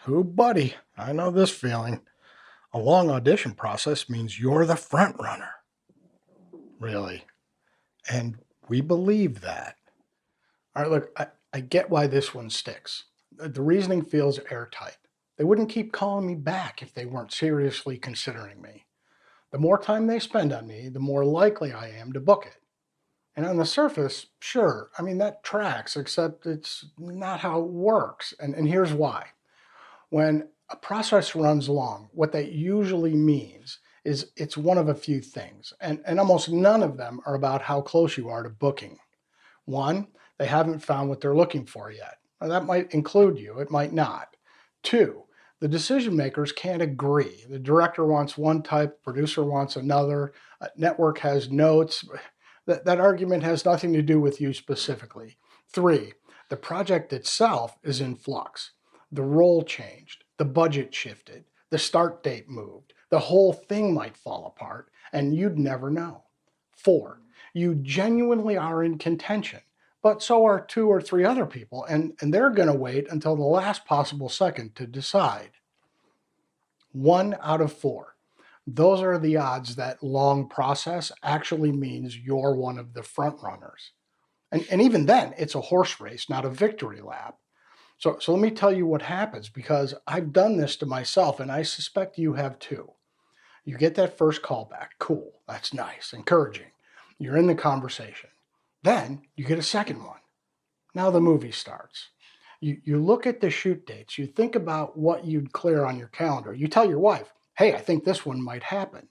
Ooh, buddy, I know this feeling. A long audition process means you're the front runner, really. And we believe that. All right, look, I get why this one sticks. The reasoning feels airtight. They wouldn't keep calling me back if they weren't seriously considering me. The more time they spend on me, the more likely I am to book it. And on the surface, sure, I mean, that tracks, except it's not how it works. And here's why. When a process runs long, what that usually means is it's one of a few things, and almost none of them are about how close you are to booking. One, they haven't found what they're looking for yet. Now, that might include you, it might not. Two, the decision makers can't agree. The director wants one type, producer wants another, network has notes. That argument has nothing to do with you specifically. Three, the project itself is in flux. The role changed, the budget shifted, the start date moved, the whole thing might fall apart, and you'd never know. Four, you genuinely are in contention, but so are two or three other people, and they're going to wait until the last possible second to decide. 1 out of 4. Those are the odds that long process actually means you're one of the front runners. And even then, it's a horse race, not a victory lap. So let me tell you what happens, because I've done this to myself and I suspect you have too. You get that first callback. Cool. That's nice. Encouraging. You're in the conversation. Then you get a second one. Now the movie starts. You look at the shoot dates. You think about what you'd clear on your calendar. You tell your wife, hey, I think this one might happen.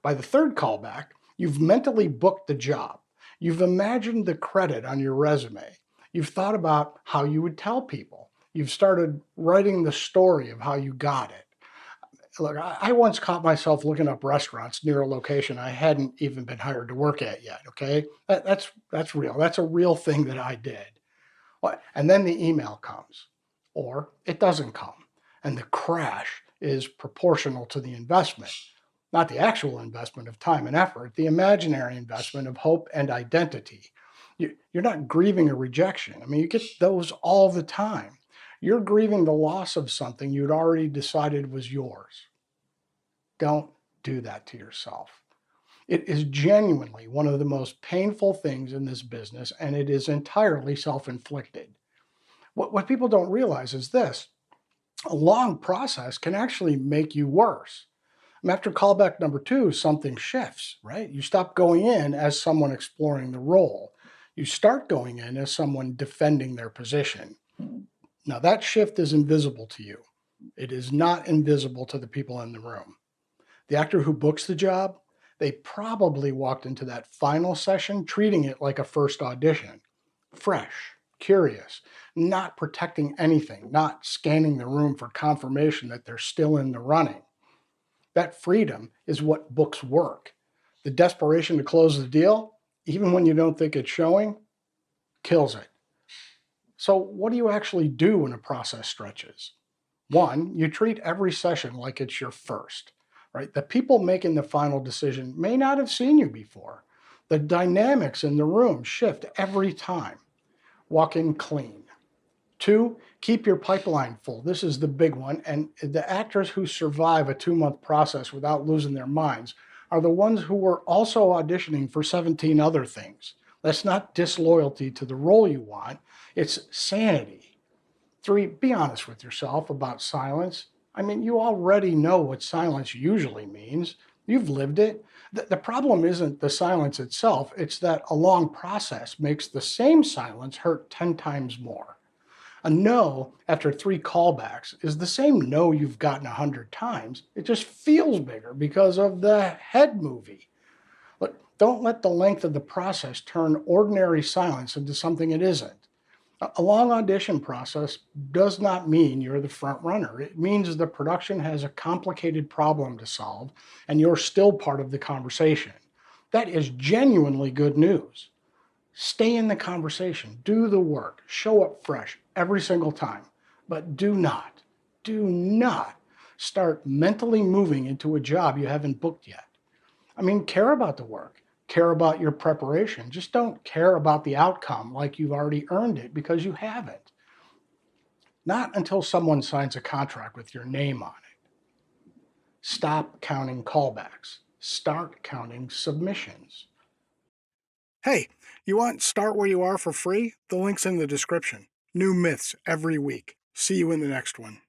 By the third callback, you've mentally booked the job. You've imagined the credit on your resume. You've thought about how you would tell people. You've started writing the story of how you got it. Look, I once caught myself looking up restaurants near a location I hadn't even been hired to work at yet, okay? That's real. That's a real thing that I did. And then the email comes, or it doesn't come. And the crash is proportional to the investment, not the actual investment of time and effort, the imaginary investment of hope and identity. You're not grieving a rejection. I mean, you get those all the time. You're grieving the loss of something you'd already decided was yours. Don't do that to yourself. It is genuinely one of the most painful things in this business, and it is entirely self-inflicted. What people don't realize is this: a long process can actually make you worse. After callback number 2, something shifts, right? You stop going in as someone exploring the role. You start going in as someone defending their position. Now, that shift is invisible to you. It is not invisible to the people in the room. The actor who books the job, they probably walked into that final session treating it like a first audition. Fresh, curious, not protecting anything, not scanning the room for confirmation that they're still in the running. That freedom is what books work. The desperation to close the deal, even when you don't think it's showing, kills it. So what do you actually do when a process stretches? One, you treat every session like it's your first, right? The people making the final decision may not have seen you before. The dynamics in the room shift every time. Walk in clean. 2, keep your pipeline full. This is the big one. And the actors who survive a 2-month process without losing their minds are the ones who were also auditioning for 17 other things. That's not disloyalty to the role you want. It's sanity. 3, be honest with yourself about silence. I mean, you already know what silence usually means. You've lived it. The problem isn't the silence itself. It's that a long process makes the same silence hurt 10 times more. A no after 3 callbacks is the same no you've gotten 100 times. It just feels bigger because of the head movie. Look, don't let the length of the process turn ordinary silence into something it isn't. A long audition process does not mean you're the front runner. It means the production has a complicated problem to solve, and you're still part of the conversation. That is genuinely good news. Stay in the conversation, do the work, show up fresh every single time, but do not start mentally moving into a job you haven't booked yet. I mean, care about the work, care about your preparation. Just don't care about the outcome like you've already earned it, because you haven't. not until someone signs a contract with your name on it. Stop counting callbacks. Start counting submissions. Hey, you want Start Where You Are for free? The link's in the description. New myths every week. See you in the next one.